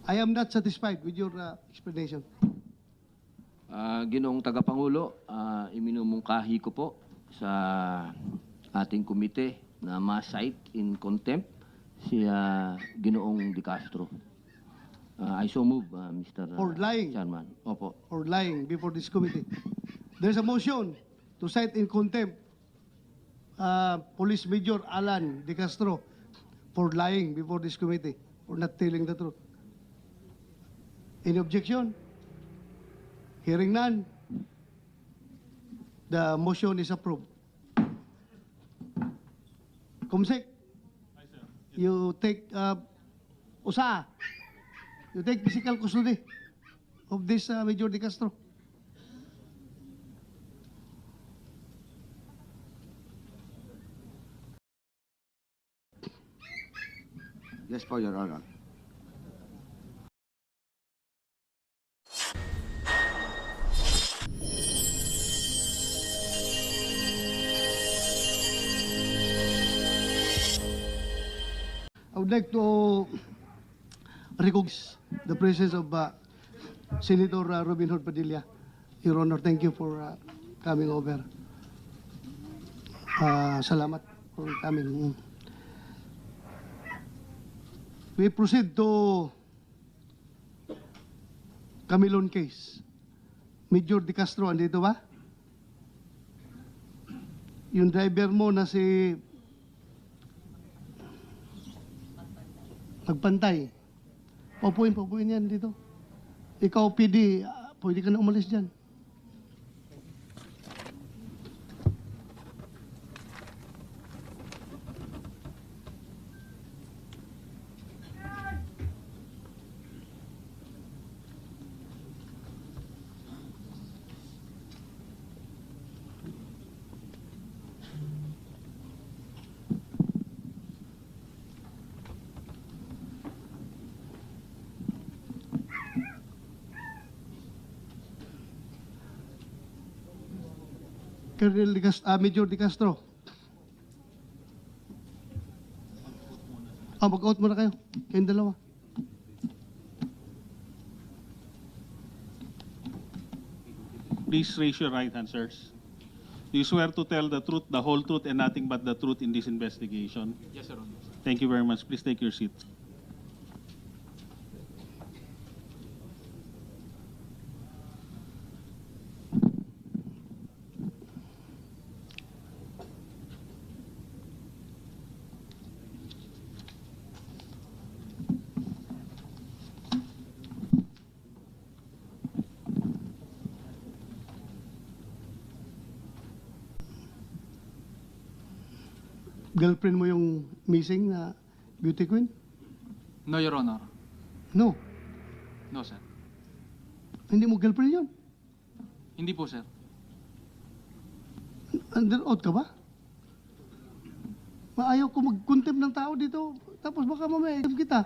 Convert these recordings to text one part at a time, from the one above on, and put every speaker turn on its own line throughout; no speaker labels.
I am not satisfied with your explanation.
Ginoong Tagapangulo, iminumungkahi ko po sa ating komite na ma-cite in contempt si Ginoong De Castro. I so move, Mr.
For lying.
Chairman. Opo.
Or lying before this committee. There's a motion to cite in contempt Police Major Alan De Castro for lying before this committee, for not telling the truth. Any objection? Hearing none, the motion is approved. Kumsek, you take you take physical custody of this Major De Castro.
Yes po, Your Honor.
I would like to recognize the presence of Senator Robin Hood Padilla. Your Honor, thank you for coming over. Salamat for coming. We proceed to Camilon case. Major De Castro, andito ba? Yung driver mo na si Magpantay. Papuin yan dito. Ikaw, PD, pwede ka na umalis dyan. Colonel Major De Castro. Mag-out muna kayo. Kayong dalawa.
Please raise your right hand, sirs. Do you swear to tell the truth, the whole truth, and nothing but the truth in this investigation?
Yes, Your Honor.
Thank you very much. Please take your seat.
Girlfriend mo yung missing na beauty queen?
No, Your Honor.
No.
No, sir.
Hindi mo girlfriend yun.
Hindi po, sir.
Under oath ka ba? Maayaw ko mag-contempt ng tao dito. Tapos baka mamaya kita.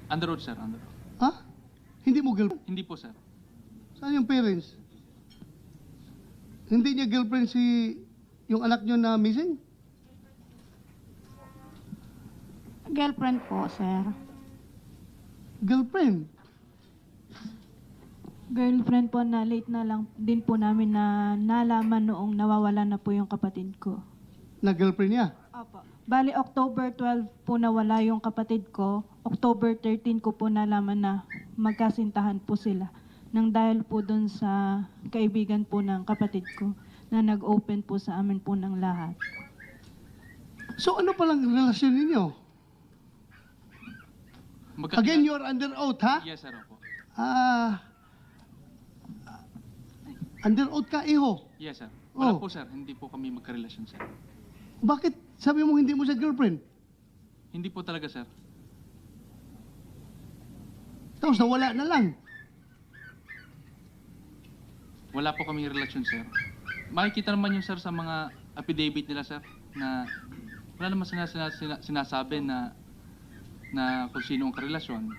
Under oath, sir. Under oath.
Ha? Hindi mo girlfriend?
Hindi po, sir.
Saan yung parents? Hindi niya girlfriend si yung anak niyo na missing?
Girlfriend po, sir.
Girlfriend?
Girlfriend po na late na lang din po namin na nalaman noong nawawala na po yung kapatid ko.
Na girlfriend niya?
Opo. Bali, October 12 po nawala yung kapatid ko. October 13 ko po nalaman na magkasintahan po sila. Nang dahil po doon sa kaibigan po ng kapatid ko na nag-open po sa amin po ng lahat.
So ano palang relasyon ninyo? Again, you're under oath, ha?
Yes, sir. Opo.
Under oath ka, iho.
Yes, sir. Wala
Oh.
po, sir. Hindi po kami magkarelasyon, sir.
Bakit sabi mo hindi mo siya girlfriend?
Hindi po talaga, sir.
Tapos nawala na lang.
Wala po kami relasyon, sir. Makikita naman yun, sir, sa mga affidavit nila, sir, na wala naman sinasabi na kung sino ang karelasyon.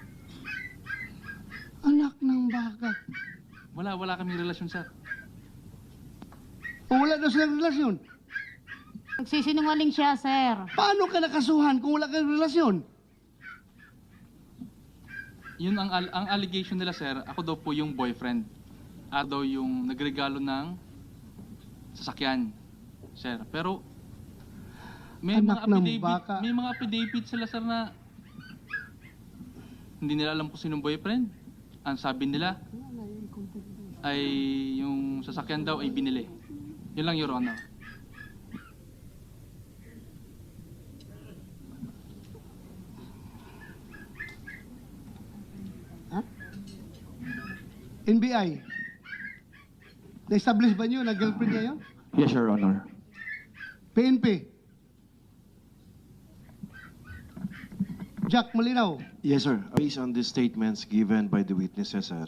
Anak ng baka.
Wala kami relasyon, sir.
O wala na silang relasyon?
Nagsisinungaling siya, sir.
Paano ka nakasuhan kung wala kang relasyon?
yun ang allegation nila, sir, ako daw po yung boyfriend. Ako daw yung nagregalo ng sasakyan, sir. Pero may
Anak
mga
ng
affidavit,
baka.
may mga affidavit sila, sir, na hindi nila alam kung sinong boyfriend. Ang sabi nila ay yung sasakyan daw ay binili. Yun lang, Your Honor.
NBI, na-establish ba niyo na girlfriend niya yun?
Yes, Your Honor.
PNP, Jack Malinaw,
Yes, sir. Based on the statements given by the witnesses, sir,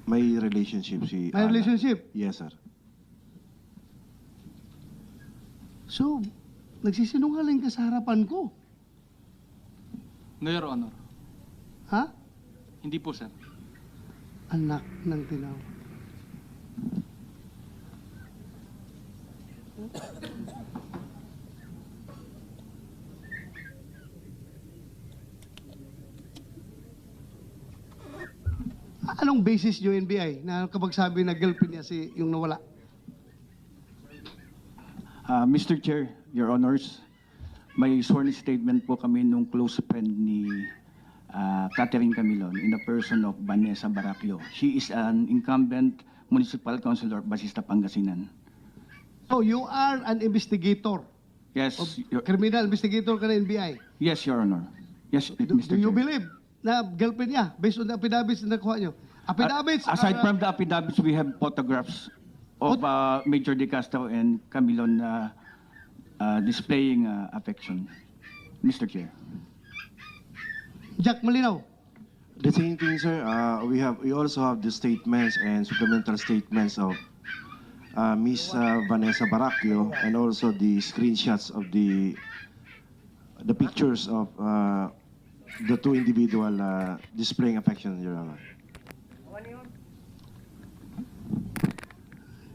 may relationship si
may
Ana.
relationship.
Yes, sir.
So, nagsisinungaling ka sa harapan ko.
No, Your Honor.
Ha?
Hindi po, sir.
Anak ng tinaw. Anong basis nyo, NBI, na kapag sabi na girlfriend niya si yung nawala?
Mr. Chair, Your Honors, may sworn statement po kami nung close friend ni Catherine Camilon in the person of Vanessa Baracchio. She is an incumbent municipal councilor of Basista, Pangasinan.
So, you are an investigator.
Yes,
Criminal investigator ka ng NBI.
yes, Your Honor. Yes,
Do
Mr.
you
Chair.
believe na girlfriend niya based on the affidavits na nakuha nyo? Affidavits
Aside
are,
from the affidavits, we have photographs of Major De Castro and Camilon displaying affection. Mr. Chair.
Jack Malinaw.
The same thing, sir. We also have the statements and supplemental statements of Miss Vanessa Baracchio, and also the screenshots of the pictures of the two individual displaying affection, Your Honor.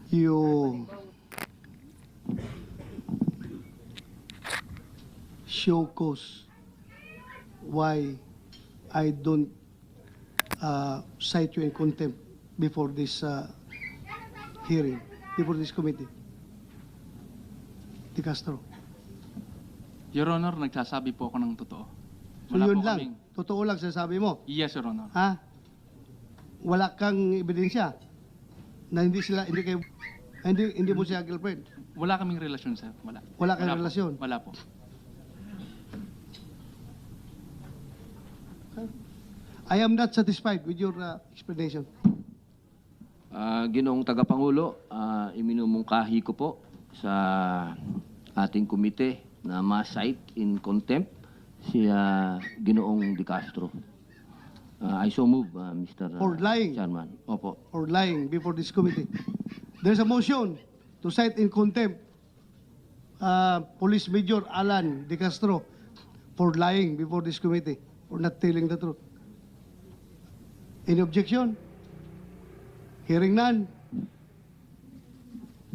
You show cause why I don't cite you in contempt before this hearing, before this committee. De Castro.
Your Honor, nagsasabi po ako ng totoo.
So
Wala
yun
po
lang,
kaming...
totoo lang sasabi mo.
Yes, Your Honor.
Ha? Wala kang ebidensya na hindi mo siya girlfriend.
Wala kaming relasyon, sir. Wala.
Wala kang
po.
relasyon?
Wala po.
I am not satisfied with your explanation.
Ginoong Tagapangulo, iminumungkahi ko po sa ating komite na ma-cite in contempt si Ginoong De Castro. I so move, Mr.
For lying.
Chairman. Opo.
Or lying before this committee. There's a motion to cite in contempt Police Major Alan De Castro for lying before this committee, for not telling the truth. Any objection? Hearing none,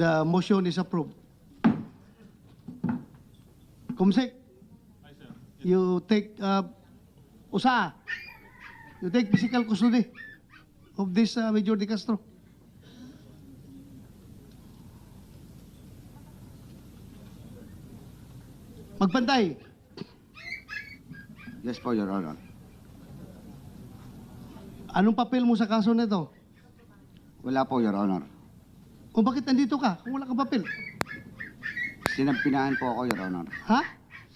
the motion is approved. Kumsik, you take you take physical custody of this Major De Castro. Magpantay.
Yes po, Your Honor.
Anong papel mo sa kaso nito?
Wala po, Your Honor.
O bakit nandito ka kung wala kang papel?
Sinampinahan po ako, Your Honor.
Ha?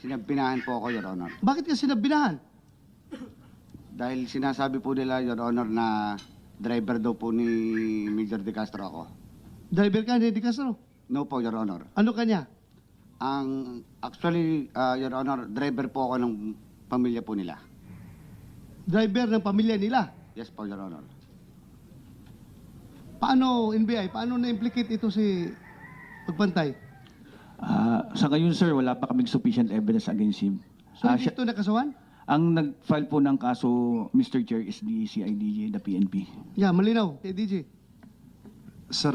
Sinampinahan po ako, Your Honor.
Bakit ka sinabinahan?
Dahil sinasabi po nila, Your Honor, na driver daw po ni Major De Castro ako.
Driver ka ni De Castro?
No po, Your Honor.
Ano kanya?
Actually, Your Honor, driver po ako ng pamilya po nila.
Driver ng pamilya nila.
Yes po, Your Honor.
Paano, NBI, paano na-implicate ito si Magpantay?
Sa ngayon, sir, wala pa kaming sufficient evidence against him.
So, hindi ito nakasawan?
Ang nag-file po ng kaso, Mr. Chair, is the CIDJ, the PNP.
Yeah, malinaw, kay DJ.
Sir,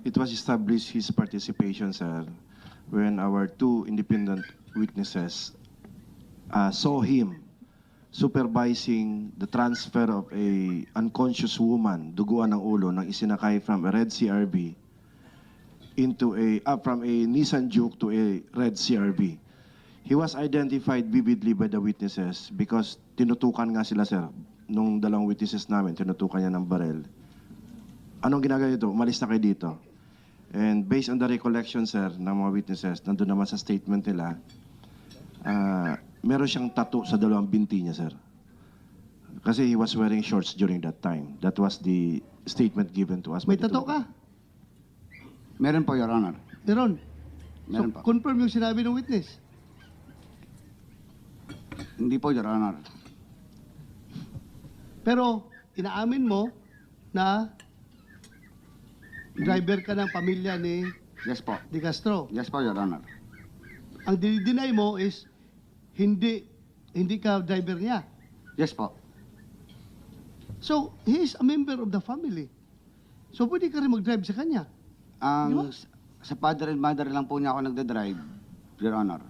it was established his participation, sir, when our two independent witnesses saw him supervising the transfer of a unconscious woman, duguan ng ulo, nang isinakay from a red CRV into from a Nissan Juke to a red CRV. He was identified vividly by the witnesses because tinutukan nga sila, sir. Nung dalawang witnesses namin, tinutukan niya ng barel. Anong ginagawa nito? Umalis na kayo dito. And based on the recollection, sir, ng mga witnesses, nandun naman sa statement nila, meron siyang tattoo sa dalawang binti niya, sir. Kasi he was wearing shorts during that time. That was the statement given to us.
May
by the
tato
two-
ka?
Meron po, Your Honor.
Meron.
Meron
So,
po.
confirm yung sinabi ng witness.
Hindi po, Your Honor.
Pero, inaamin mo na driver ka ng pamilya ni
Yes po.
De Castro.
Yes po, Your Honor.
Ang dinideny mo is hindi ka driver niya.
Yes po.
So, he is a member of the family. So, pwede ka rin mag-drive sa kanya. Di ba?
Sa father and mother lang po niya ako nagda-drive, Your Honor.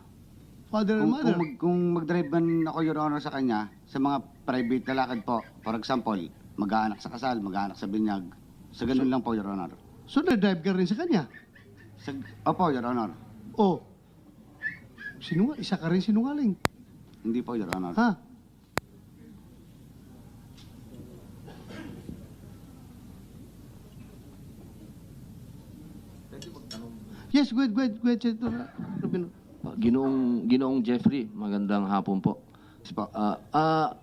Father and mother.
Kung mag-drive man ako, Your Honor, sa kanya, sa mga private na lakad po, for example, mag-aanak sa kasal, mag-aanak sa binyag, sa ganun lang po, Your Honor.
So, nag-drive ka rin sa kanya.
Opo, Your Honor.
Oh. Isa ka rin sinungaling.
Hindi po, Your Honor.
Ha? Yes, go ahead, Senator Robino.
Ginoong Jeffrey, magandang hapon po.
Yes po.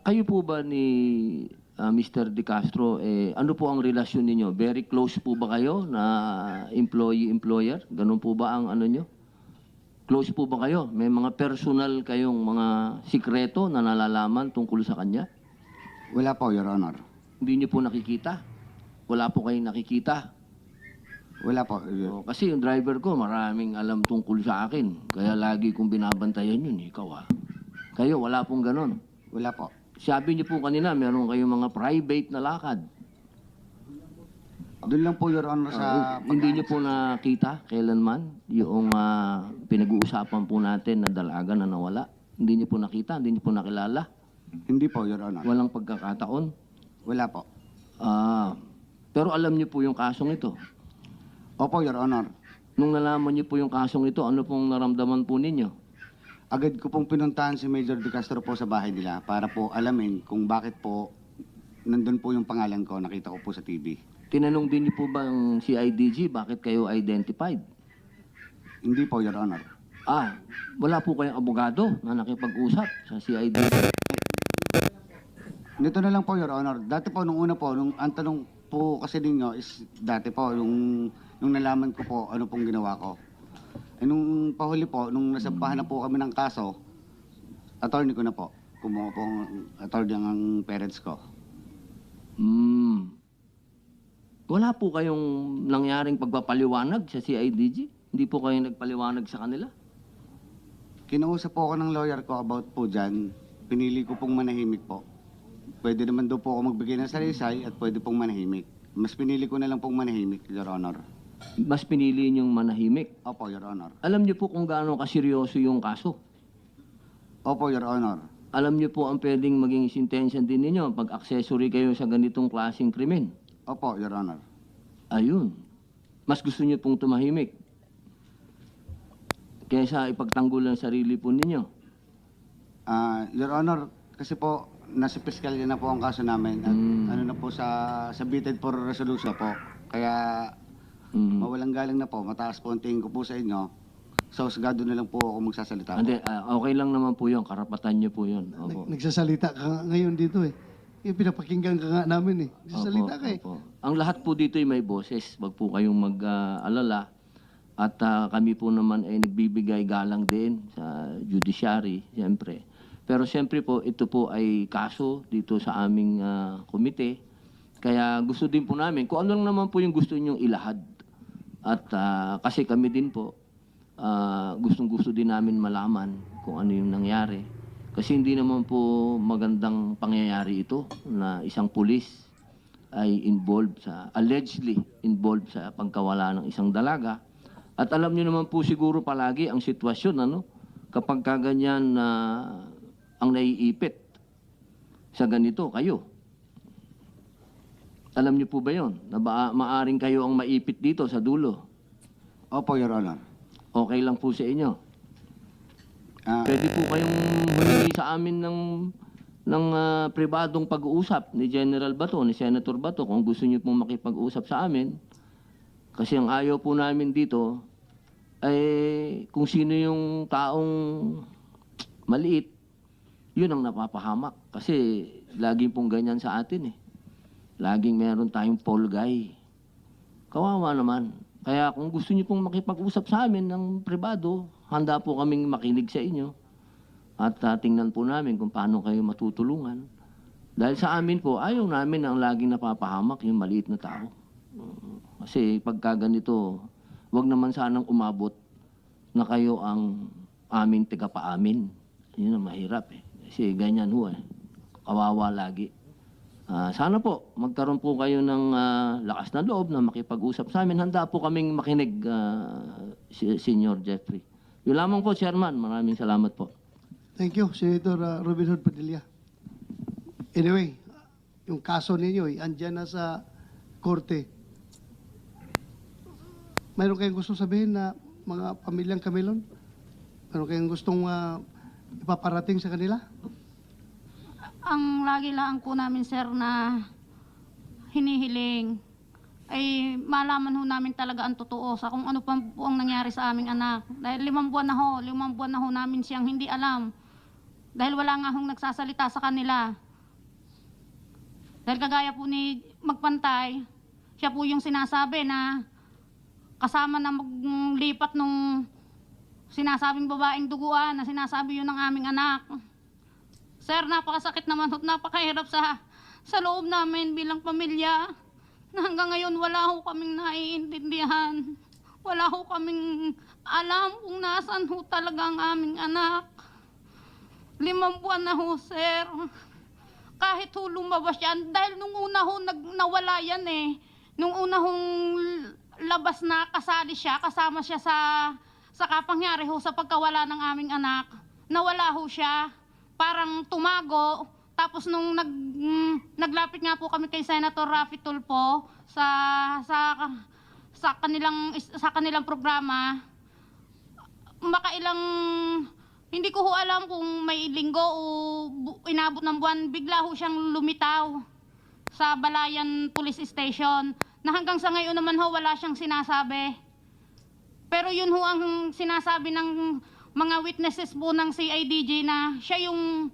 Kayo po ba ni Mr. De Castro, ano po ang relasyon ninyo? Very close po ba kayo na employee-employer? Ganun po ba ang ano nyo? Close po ba kayo? May mga personal kayong mga sikreto na nalalaman tungkol sa kanya?
Wala po, Your Honor.
Hindi nyo po nakikita? Wala po kayong nakikita?
Wala po.
Kasi yung driver ko, maraming alam tungkol sa akin. Kaya lagi kong binabantayan yun, ikaw. Kayo, wala pong ganon.
Wala po.
Sabi niyo po kanina, meron kayong mga private na lakad.
Doon lang po, Your Honor, sa...
Hindi niyo po nakita kailanman yung pinag-uusapan po natin na dalaga na nawala. Hindi niyo po nakita, hindi niyo po nakilala.
Hindi po, Your Honor.
Walang pagkakataon.
Wala po.
Pero alam niyo po yung kasong ito.
Opo, Your Honor.
Nung nalaman niyo po yung kasong ito, ano pong naramdaman po ninyo?
Agad ko pong pinuntahan si Major De Castro po sa bahay nila para po alamin kung bakit po nandun po yung pangalan ko, nakita ko po sa TV.
Tinanong din niyo po ba ang CIDG, bakit kayo identified?
Hindi po, Your Honor.
Wala po kayong abogado na nakipag-usap sa CIDG?
Nito na lang po, Your Honor. Dati po, nung una po, ang tanong po kasi ninyo is dati po, nung nalaman ko po ano pong ginawa ko. Nung pahuli po, nung nasampahan na po kami ng kaso, attorney ko na po. Kumuha po ang attorney ang parents ko.
Wala po kayong nangyaring pagpapaliwanag sa CIDG? Hindi po kayo nagpaliwanag sa kanila?
Kinausap po ako ng lawyer ko about po dyan. Pinili ko pong manahimik po. Pwede naman daw po ako magbigay ng salaysay at pwede pong manahimik. Mas pinili ko na lang pong manahimik, Your Honor.
Mas pinili niyong manahimik?
Opo, Your Honor.
Alam niyo po kung gaano kaseryoso yung kaso?
Opo, Your Honor.
Alam niyo po ang pwedeng maging sentensya din ninyo pag accessory kayo sa ganitong klaseng krimen?
Opo, Your Honor.
Ayun. Mas gusto niyo pong tumahimik kaysa ipagtanggol ang sarili po ninyo?
Your Honor, kasi po, nasa piskalya na po ang kaso namin at ano na po sa submitted for resolution po. Kaya mawalang galang na po, mataas po ang tingin ko po sa inyo. So, sagado na lang po ako magsasalita po.
Hindi, okay lang naman po yun. Karapatan niyo po yun. Opo.
Nagsasalita ka nga ngayon dito eh. Pinapakinggan ka nga namin eh. Nagsasalita ka eh.
Opo. Ang lahat po dito ay may boses. Wag po kayong mag-alala. At kami po naman ay nagbibigay galang din sa judiciary, siyempre. Pero siyempre po, ito po ay kaso dito sa aming komite. Kaya gusto din po namin, kung ano lang naman po yung gusto nyong ilahad. At kasi kami din po, gustong-gusto din namin malaman kung ano yung nangyari. Kasi hindi naman po magandang pangyayari ito na isang pulis ay allegedly involved sa pagkawala ng isang dalaga. At alam niyo naman po siguro palagi ang sitwasyon, kapag kaganyan na ang naiipit. sa ganito kayo. Alam niyo po ba yon? Na maaring kayo ang maipit dito sa dulo.
Opo, Your Honor.
Okay lang po sa inyo.
Ah,
Pwede po kayong humingi sa amin ng pribadong pag-uusap ni General Bato, ni Senator Bato, kung gusto niyo pong makipag-usap sa amin. Kasi ang ayaw po namin dito ay kung sino yung taong maliit, yun ang napapahamak. Kasi laging pong ganyan sa atin eh. Laging meron tayong fall guy. Kawawa naman. Kaya kung gusto niyo pong makipag-usap sa amin ng pribado, handa po kaming makinig sa inyo. At tingnan po namin kung paano kayo matutulungan. Dahil sa amin po, ayaw namin ang laging napapahamak yung maliit na tao. Kasi pagka ganito, wag naman sanang umabot na kayo ang aming tigapaamin. Yun ang mahirap eh. Kasi ganyan ho eh. Kawawa lagi. Sana po, magkaroon po kayo ng lakas na loob na makipag-usap sa amin. Handa po kaming makinig, Senior Jeffrey. Yun lamang po, Chairman. Maraming salamat po.
Thank you, Senator Robin Hood Padilla. Anyway, yung kaso ninyo, andyan na sa korte. Mayroon kayong gustong sabihin na mga pamilyang Camilon? Mayroon kayong gustong ipaparating sa kanila?
Ang lagi lang po namin, sir, na hinihiling ay malaman ho namin talaga ang totoo sa kung ano pa po ang nangyari sa aming anak. Dahil 5 buwan na ho namin siyang hindi alam. Dahil wala nga hong nagsasalita sa kanila. Dahil kagaya po ni Magpantay, siya po yung sinasabi na kasama na maglipat nung sinasabing babaeng duguan na sinasabi yun ng aming anak. Sir, napakasakit naman at napakahirap sa loob namin bilang pamilya na hanggang ngayon wala ho kaming naiintindihan. Wala ho kaming alam kung nasaan ho talaga ang aming anak. 5 buwan na ho, sir. Kahit ho lumabas yan, dahil nung una ho nawala yan eh. Nung una hong labas na kasali siya, kasama siya sa kapangyari ho sa pagkawala ng aming anak. Nawala ho siya. Parang tumago, tapos nung naglapit nga po kami kay Senator Raffy Tulfo sa kanilang programa, hindi ko ho alam kung may linggo o inabot ng buwan, bigla ho siyang lumitaw sa Balayan Police Station, na hanggang sa ngayon naman ho wala siyang sinasabi. Pero yun ho ang sinasabi ng mga witnesses po ng CIDG na siya yung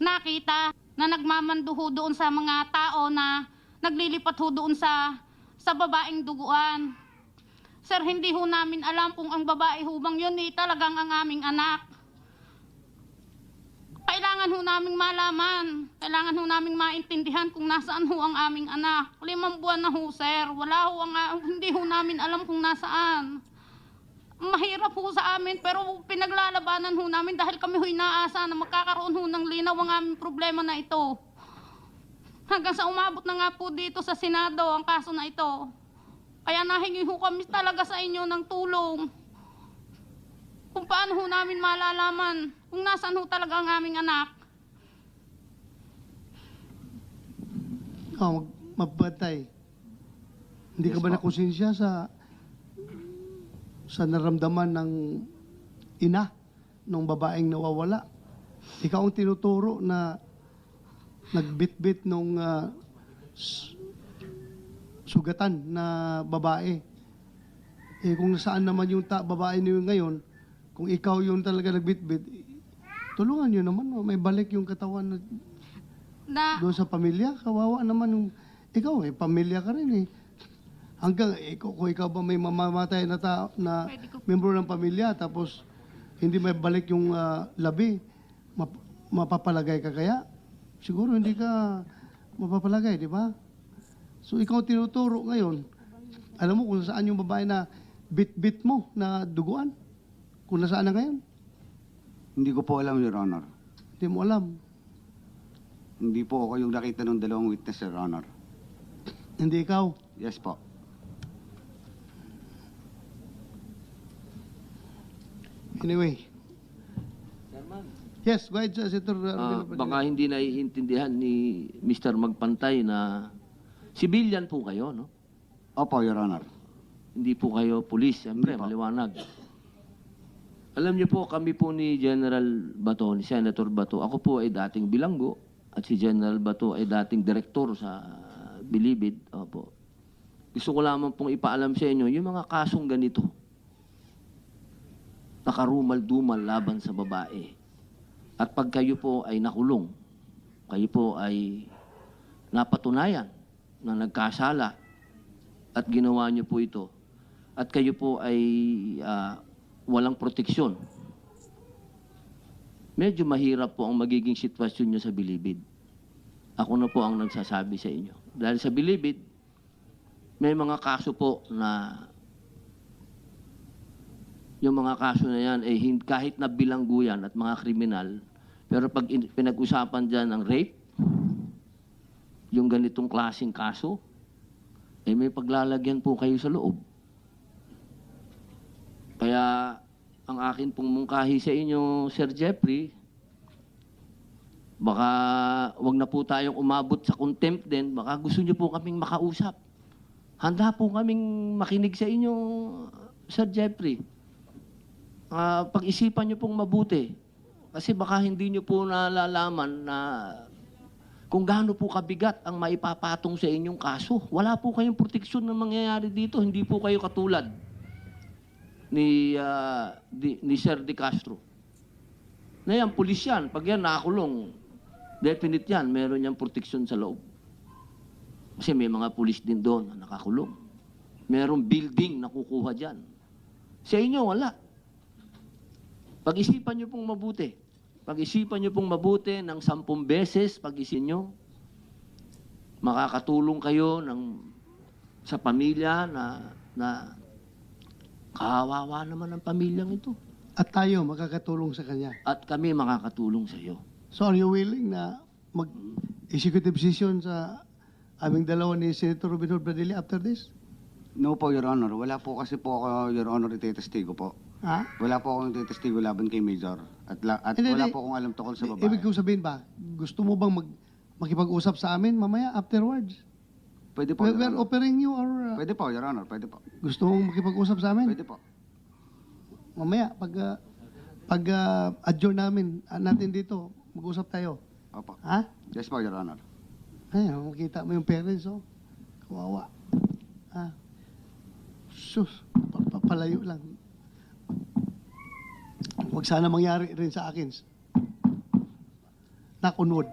nakita na nagmamando ho doon sa mga tao na naglilipat ho doon sa babaeng duguan. Sir, hindi ho namin alam kung ang babae hubang yun talagang ang aming anak. Kailangan ho naming malaman, kailangan ho naming maintindihan kung nasaan ho ang aming anak. 5 buwan na ho, sir. Hindi ho namin alam kung nasaan. Mahirap ho sa amin, pero pinaglalabanan ho namin dahil kami ho'y naasa na magkakaroon ho ng linaw ang aming problema na ito. Hanggang sa umabot na nga po dito sa Senado ang kaso na ito. Kaya nahingi ho kami talaga sa inyo ng tulong. Kung paano ho namin malalaman kung nasaan ho talaga ang aming anak.
Mabantay. Hindi ka ba nakonsensya sa naramdaman ng ina ng babaeng nawawala? Ikaw ang tinuturo na nagbitbit nung sugatan na babae. Eh kung saan naman yung babae niyo ngayon, kung ikaw yung talaga nagbitbit, tulungan nyo naman, may balik yung katawan doon sa pamilya. Kawawa naman yung ikaw pamilya ka rin eh. Hanggang kung ikaw ba may mamamatay na tao na membro ng pamilya tapos hindi may balik yung labi, mapapalagay ka kaya? Siguro hindi ka mapapalagay, di ba? So ikaw tinuturo ngayon. Alam mo kung saan yung babae na bit-bit mo na duguan? Kung nasaan na ngayon?
Hindi ko po alam, Your Honor.
Hindi mo alam.
Hindi po ako yung nakita ng 2 witness, Your Honor.
Hindi ikaw.
Yes po.
Anyway. Yes, go ahead, Senator Romero Padilla.
Baka hindi naiintindihan ni Mr. Magpantay na civilian po kayo, no?
Opo, Your Honor.
Hindi po kayo pulis, siyempre,
Hindi po.
maliwanag. Alam niyo po, kami po ni General Bato, ni Senator Bato, ako po ay dating bilanggo at si General Bato ay dating direktor sa Bilibid. Opo. Gusto ko lamang pong ipaalam sa inyo, yung mga kasong ganito, nakarumal-dumal laban sa babae. At pag kayo po ay nakulong, kayo po ay napatunayan na nagkasala at ginawa niyo po ito, at kayo po ay walang proteksyon, medyo mahirap po ang magiging sitwasyon niyo sa Bilibid. Ako na po ang nagsasabi sa inyo. Dahil sa Bilibid, may mga kaso po na yung mga kaso na yan, kahit na bilanggo yan at mga kriminal, pero pag pinag-usapan dyan ng rape, yung ganitong klaseng kaso, may paglalagyan po kayo sa loob. Kaya ang akin pong mungkahi sa inyo, Sir Jeffrey, baka wag na po tayong umabot sa contempt din, baka gusto niyo po kaming makausap. Handa po kaming makinig sa inyo, Sir Jeffrey. Pag-isipan niyo pong mabuti. Kasi baka hindi niyo po nalalaman na kung gaano po kabigat ang maipapatong sa inyong kaso. Wala po kayong proteksyon na mangyayari dito. Hindi po kayo katulad ni Sir De Castro. Na yan, pulis yan. Pag yan nakakulong, definite yan, meron niyang proteksyon sa loob. Kasi may mga pulis din doon na nakakulong. Merong building na kukuha dyan. Sa inyo, wala. Pag-isipan niyo pong mabuti. Pag-isipan niyo pong mabuti ng 10 beses, pag-isipan niyo, makakatulong kayo sa pamilya na kawawa naman ang pamilyang ito.
At tayo makakatulong sa kanya.
At kami makakatulong sa iyo.
So are you willing na mag-executive session sa aming dalawa ni Senator Robin Hood Padilla after this?
No po, Your Honor. Wala po kasi po ako, Your Honor, itetestigo po.
Ha?
Wala po akong itetestigo laban kay Major. At
Hindi,
wala
hindi.
po akong alam tungkol sa babae.
Ibig kong sabihin ba, gusto mo bang makipag-usap sa amin mamaya afterwards?
Pwede po, Your
We're
Honor.
offering you or
Pwede po, Your Honor. Pwede po.
gusto mong makipag-usap sa amin?
Pwede po.
Mamaya, pag adjourn natin dito, mag-usap tayo.
Opo.
Ha?
Yes po, Your Honor.
Ay, makita mo yung parents, oh. Kawawa. Ah. Sus, palayo lang. Huwag sana mangyari rin sa akin. Knock on wood.